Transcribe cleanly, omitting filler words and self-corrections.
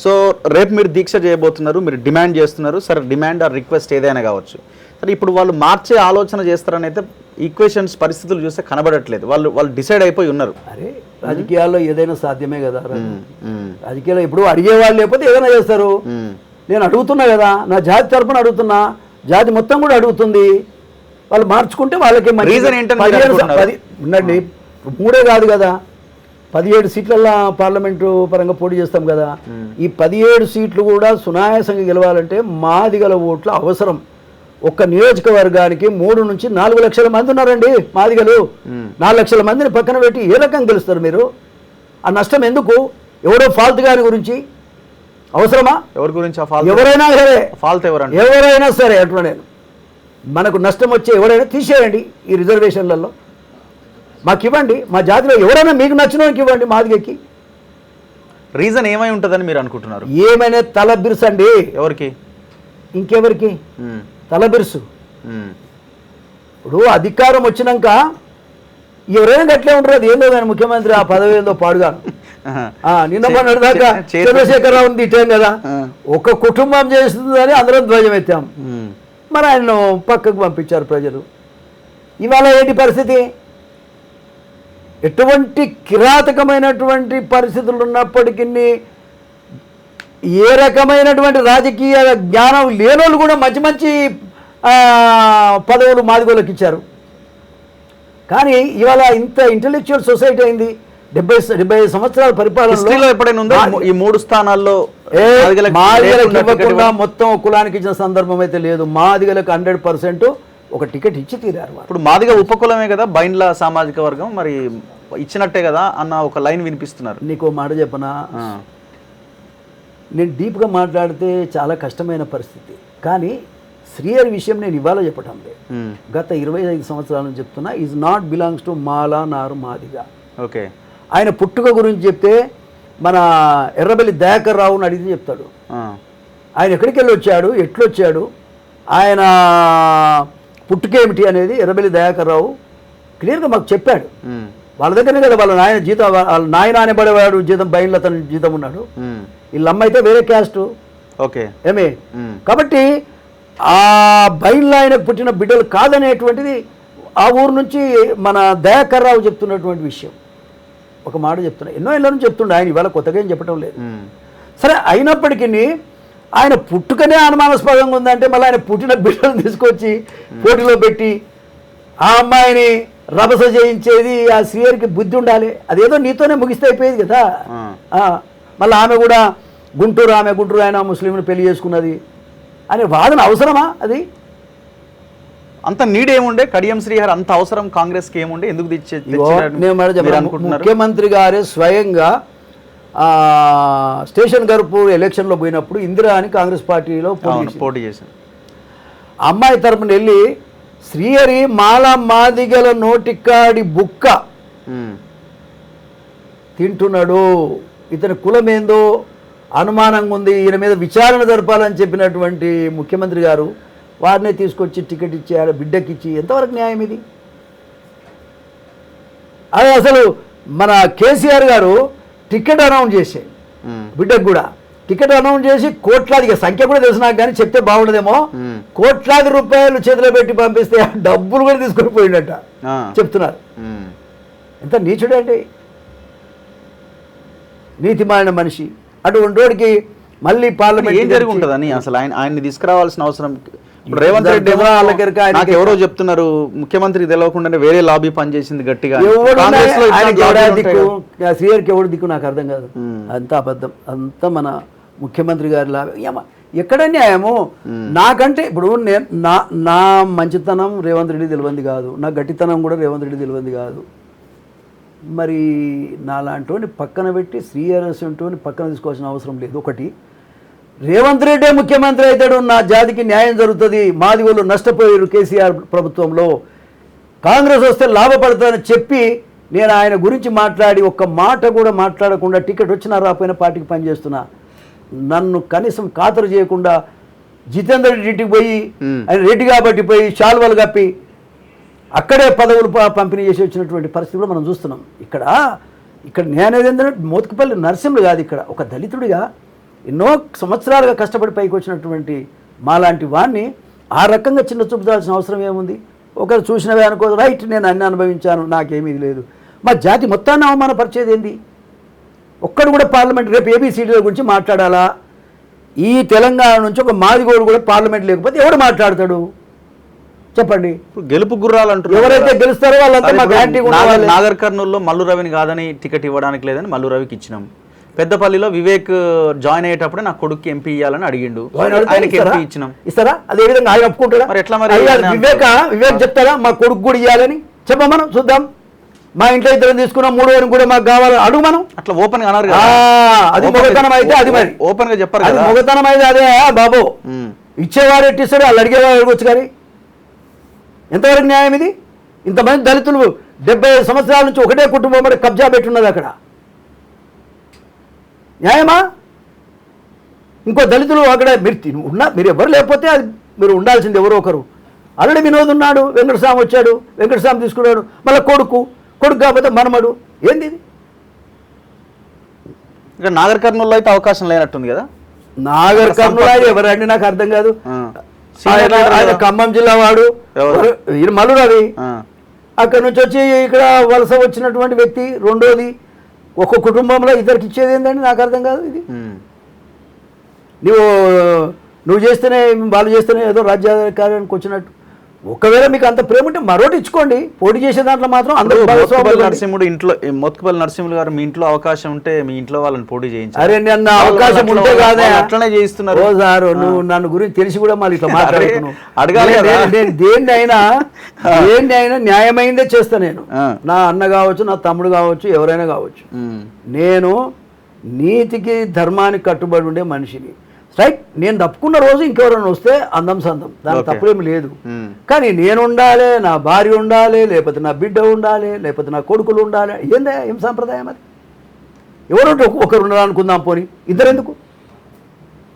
So రేపు మీరు దీక్ష చేయబోతున్నారు, మీరు డిమాండ్ చేస్తున్నారు. సరే, డిమాండ్ ఆర్ రిక్వెస్ట్ ఏదైనా కావచ్చు. సరే, ఇప్పుడు వాళ్ళు మార్చే ఆలోచన చేస్తారని అయితే ఈక్వేషన్స్ పరిస్థితులు చూస్తే కనబడట్లేదు. వాళ్ళు డిసైడ్ అయిపోయి ఉన్నారు. అరే, రాజకీయాల్లో ఏదైనా సాధ్యమే కదా. రాజకీయాల్లో ఇప్పుడు అడిగేవాళ్ళు లేకపోతే ఏదైనా చేస్తారు. నేను అడుగుతున్నా కదా, నా జాతి తరపున అడుగుతున్నా, జాతి మొత్తం కూడా అడుగుతుంది. వాళ్ళు మార్చుకుంటే వాళ్ళకి రీజన్ ఏంటంటే ఉండండి, 3 కాదు కదా, 17 సీట్ల పార్లమెంటు పరంగా పోటీ చేస్తాం కదా. ఈ 17 సీట్లు కూడా సునాయాసంగా గెలవాలంటే మాదిగల ఓట్ల అవసరం. ఒక్క నియోజకవర్గానికి 3 నుంచి 4 లక్షల మంది ఉన్నారండి మాదిగలు. 4 లక్షల మందిని పక్కన పెట్టి ఏ రకంగా గెలుస్తారు మీరు? ఆ నష్టం ఎందుకు? ఎవరో ఫాల్ట్ గారి గురించి అవసరమా? ఎవరి గురించి? ఎవరైనా సరే ఫాల్ట్ ఎవరైనా సరే అట్లా నేను మనకు నష్టం వచ్చే ఎవరైనా తీసేయండి ఈ రిజర్వేషన్లలో, మాకు ఇవ్వండి. మా జాతిలో ఎవరైనా మీకు నచ్చిన వాళ్ళకి ఇవ్వండి. మాదిగకి రీజన్ ఏమై ఉంటుందని మీరు అనుకుంటున్నారు? ఏమైనా తల బిరుసండి. ఎవరికి? ఇంకెవరికి తల బిరుసు? ఇప్పుడు అధికారం వచ్చినాక ఎవరైనా గట్లే ఉంటారు. అది ఏందో కానీ ముఖ్యమంత్రి ఆ పదవి ఏందో పాడుగాను. నిన్న మొన్నటి దాకా చంద్రశేఖరరావుని తిట్టాం కదా, ఒక కుటుంబం చేస్తుందని అందరం ధ్వజం ఎత్తాం. మరి ఆయన పక్కకు పంపించారు ప్రజలు. ఇవాళ ఏంటి పరిస్థితి? ఎటువంటి కిరాతకమైనటువంటి పరిస్థితులు ఉన్నప్పటికీ ఏ రకమైనటువంటి రాజకీయ జ్ఞానం లేనోళ్ళు కూడా మంచి మంచి పదవులు మాదిగోళ్ళకి ఇచ్చారు. కానీ ఇవాళ ఇంత ఇంటెలెక్చువల్ సొసైటీ అయింది. 70 సంవత్సరాల పరిపాలనలో ఎప్పుడైనా ఉందా ఈ 3 స్థానాల్లో మాదిగలకు ఇవ్వకుండా మొత్తం కులానికి ఇచ్చిన సందర్భం అయితే లేదు. మాదిగలకు 100% ఒక టికెట్ ఇచ్చి తీరారు. ఇప్పుడు మాదిగ ఉపకులమే కదా బైండ్ల సామాజిక వర్గం, మరి ఇచ్చినట్టే కదా అన్న ఒక లైన్ వినిపిస్తున్నారు. నీకు మాట చెప్పనా, నేను డీప్గా మాట్లాడితే చాలా కష్టమైన పరిస్థితి. కానీ శ్రీహరి విషయం నేను ఇవాళ చెప్పటం లేదు, గత 25 సంవత్సరాల నుంచి చెప్తున్నా. ఈజ్ నాట్ బిలాంగ్స్ టు మాలా నారు మాదిగా. ఓకే, ఆయన పుట్టుక గురించి చెప్తే మన ఎర్రబెల్లి దయాకర్ రావుని అడిగితే చెప్తాడు. ఆయన ఎక్కడికి వెళ్ళి వచ్చాడు, ఎట్లొచ్చాడు, ఆయన పుట్టుకేమిటి అనేది ఎర్రబెల్లి దయాకర్ రావు క్లియర్గా మాకు చెప్పాడు. వాళ్ళ దగ్గరనే కదా వాళ్ళ నాయన జీతం, వాళ్ళ నాయన అనేబడేవాడు జీతం, బయలు అతను జీతం ఉన్నాడు. వీళ్ళమ్మ అయితే వేరే క్యాస్టు. ఓకే, ఏమే కాబట్టి ఆ బయలు ఆయనకు పుట్టిన బిడ్డలు కాదనేటువంటిది ఆ ఊరు నుంచి మన దయాకర్ రావు చెప్తున్నటువంటి విషయం. ఒక మాట చెప్తున్నా, ఎన్నో ఏళ్ళ నుంచి చెప్తుండే ఆయన, ఇవాళ కొత్తగా ఏం చెప్పడం లేదు. సరే, అయినప్పటికీ ఆయన పుట్టుకనే అనుమానాస్పదంగా ఉందంటే మళ్ళీ ఆయన పుట్టిన బిడ్డలను తీసుకొచ్చి పోటీలో పెట్టి ఆ అమ్మాయిని రభస చేయించేది ఆ శ్రీహరికి బుద్ధి ఉండాలి. అదేదో నీతోనే ముగిస్తే అయిపోయేది కదా. మళ్ళీ ఆమె కూడా గుంటూరు ఆయన ముస్లింని పెళ్లి చేసుకున్నది అనే వాదన అవసరమా? అది అంత నీడ్ ఏముండే? కడియం శ్రీహరి అంత అవసరం కాంగ్రెస్కి ఏముండే? ఎందుకు ముఖ్యమంత్రి గారే స్వయంగా స్టేషన్ గర్పూర్ ఎలక్షన్లో పోయినప్పుడు ఇందిరా అని కాంగ్రెస్ పార్టీలో పోటీ చేశారు. అమ్మాయి తరపున వెళ్ళి శ్రీహరి మాలా మాదిగల నోటికాడి బుక్క తింటున్నాడు, ఇతని కులమేందో అనుమానంగా ఉంది, ఈయన మీద విచారణ జరపాలని చెప్పినటువంటి ముఖ్యమంత్రి గారు వారినే తీసుకొచ్చి టికెట్ ఇచ్చి ఆడ బిడ్డకి ఇచ్చి ఎంతవరకు న్యాయం ఇది? అది అసలు మన కేసీఆర్ గారు టికెట్ అనౌన్స్ చేసే బిడ్డకు కూడా టికెట్ అనౌన్స్ చేసి కోట్లాది, సంఖ్య కూడా తెలిసి నాకు కానీ చెప్తే బాగుండదేమో, కోట్లాది రూపాయలు చేతిలో పెట్టి పంపిస్తే డబ్బులు కూడా తీసుకొని పోయిండట చెప్తున్నారు. ఎంత నీచుడే అండి, నీతిమాలిన మనిషి. అటువంటి వాడికి మళ్ళీ పార్లమెంట్ ఏం జరిగి ఉంటుందని అసలు ఆయన్ని తీసుకురావాల్సిన అవసరం? రేవంత్ రెడ్డి ఎవరో చెప్తున్నారు ముఖ్యమంత్రికి తెలియకుండానే వేరే లాబీ పనిచేసింది గట్టిగా. శ్రీహరికి ఎవడు దిక్కు నాకు అర్థం కాదు. అంతా అబద్ధం, అంతా మన ముఖ్యమంత్రి గారి లాభం. ఎక్కడ న్యాయము? నాకంటే ఇప్పుడు నా మంచితనం రేవంత్ రెడ్డి తెలియంది కాదు, నా గట్టితనం కూడా రేవంత్ రెడ్డి తెలియంది కాదు. మరి నాలాంటి పక్కన పెట్టి శ్రీహరి పక్కన తీసుకోవాల్సిన అవసరం లేదు. ఒకటి, రేవంత్ రెడ్డి ముఖ్యమంత్రి అవుతాడు, నా జాతికి న్యాయం జరుగుతుంది, మాదిగోళ్ళు నష్టపోయారు కేసీఆర్ ప్రభుత్వంలో, కాంగ్రెస్ వస్తే లాభపడతానని చెప్పి నేను ఆయన గురించి మాట్లాడి ఒక్క మాట కూడా మాట్లాడకుండా టికెట్ వచ్చినా రాకపోయినా పార్టీకి పనిచేస్తున్నా. నన్ను కనీసం ఖాతరు చేయకుండా జితేందర్ రెడ్డి ఇంటికి పోయి ఆయన రెడ్డి కాబట్టి పోయి శాల్వాలు కప్పి అక్కడే పదవులు పంపిణీ చేసి వచ్చినటువంటి పరిస్థితి కూడా మనం చూస్తున్నాం. ఇక్కడ నేనేది ఏంటంటే మోత్కుపల్లి నరసింహులు కాదు, ఇక్కడ ఒక దళితుడిగా ఎన్నో సంవత్సరాలుగా కష్టపడి పైకి వచ్చినటువంటి మాలాంటి వాడిని ఆ రకంగా చిన్న చూపుదాల్సిన అవసరం ఏముంది? ఒకరు చూసినవే అనుకో, రైట్ నేను అన్ని అనుభవించాను, నాకేమీ ఇది లేదు. మా జాతి మొత్తాన్ని అవమానపరిచేది ఏంది? ఒక్కడు కూడా పార్లమెంట్ రేపు ఏబిసిడీల గురించి మాట్లాడాలా? ఈ తెలంగాణ నుంచి ఒక మాదిగోడు కూడా పార్లమెంట్ లేకపోతే ఎవడు మాట్లాడతాడు చెప్పండి? గెలుపు గుర్రాలు అంటారు. ఎవరైతే గెలుస్తారో వాళ్ళంతా మా గ్యారంటీ. నాగర్ కర్నూలులో మల్లు రవిని కాదని టికెట్ ఇవ్వడానికి లేదని మల్లు రవికి ఇచ్చినాం. పెద్దపల్లిలో వివేక్ జాయిన్ అయ్యేటప్పుడే నా కొడుకు ఎంపీ ఇవ్వాలని అడిగిండు, ఆయనకి ఎంపీ ఇచ్చినాం. ఇస్తారా? అదే విధంగా ఆయన ఒప్పుకుంటారా? మరి ఎట్లా మరి? వివేక్ చెప్తారా మా కొడుకు కూడా ఇవ్వాలని? చెప్పమనం చూద్దాం. మా ఇంట్లో ఇద్దరు తీసుకున్నాం, 3 కూడా మాకు కావాలని అడుగు మనం. అట్లా ఓపెన్ గా అన్నారు. అది మొగతనం అయితే అది మరి ఓపెన్ గా చెప్పారు. అది మొగతనం అయితే అదే బాబు. ఇచ్చేవారు ఎట్టిస్తారు, వాళ్ళు అడిగేవారు అడగొచ్చు. కానీ ఎంతవరకు న్యాయం ఇది? ఇంతమంది దళితులు 75 సంవత్సరాల నుంచి ఒకటే కుటుంబం మరి కబ్జా పెట్టున్నది అక్కడ. న్యాయమా? ఇంకో దళితులు అక్కడ మీరు ఎవరు లేకపోతే అది మీరు ఉండాల్సింది ఎవరో ఒకరు. ఆల్రెడీ వినోద్ ఉన్నాడు, వెంకటస్వామి వచ్చాడు, వెంకటస్వామి తీసుకున్నాడు, మళ్ళీ కొడుకు కాకపోతే మనమడు. ఏంది ఇది? ఇక్కడ నాగర్ కర్నూలులో అయితే అవకాశం లేనట్టుంది కదా. నాగర్ కర్నూలు ఎవరండి నాకు అర్థం కాదు. ఆయన ఖమ్మం జిల్లా వాడు, మల్లు రవి. అక్కడ నుంచి వచ్చి ఇక్కడ వలస వచ్చినటువంటి వ్యక్తి. రెండోది, ఒక కుటుంబంలో ఇద్దరికి ఇచ్చేది ఏంటండి నాకు అర్థం కాదు. ఇది నువ్వు చేస్తేనే వాళ్ళు చేస్తేనే ఏదో రాజ్యాధికారానికి వచ్చినట్టు. ఒకవేళ మీకు అంత ప్రేమ ఉంటే మరోటి ఇచ్చుకోండి. పోటీ చేసే దాంట్లో మాత్రం అందరూ. నరసింహుడు ఇంట్లో, మోత్కుపల్లి నరసింహులు గారు మీ ఇంట్లో అవకాశం ఉంటే మీ ఇంట్లో వాళ్ళని పోటీ చేయించారు. అరే నిన్న అవకాశం ఉంటే కాదే అట్లనే చేయిస్తున్నారు. సార్ నువ్వు నన్ను గురించి తెలిసి కూడా మళ్ళీ ఇట్లా మాట్లాడుతున్నావు. అడగాలి. నేను దేన్ని అయినా న్యాయమైందే చేస్తా. నేను నా అన్న కావచ్చు, నా తమ్ముడు కావచ్చు, ఎవరైనా కావచ్చు. నేను నీతికి ధర్మానికి కట్టుబడి ఉండే మనిషిని. రైట్, నేను తప్పుకున్న రోజు ఇంకెవరైనా వస్తే అందం సందం, దానికి తప్పులేమి లేదు. కానీ నేను ఉండాలి, నా భార్య ఉండాలి, లేకపోతే నా బిడ్డ ఉండాలి, లేకపోతే నా కొడుకులు ఉండాలి. ఏం సాంప్రదాయం అది? ఎవరో ఒకరు ఉండాలనుకుందాం, పోనీ ఇద్దరు ఎందుకు?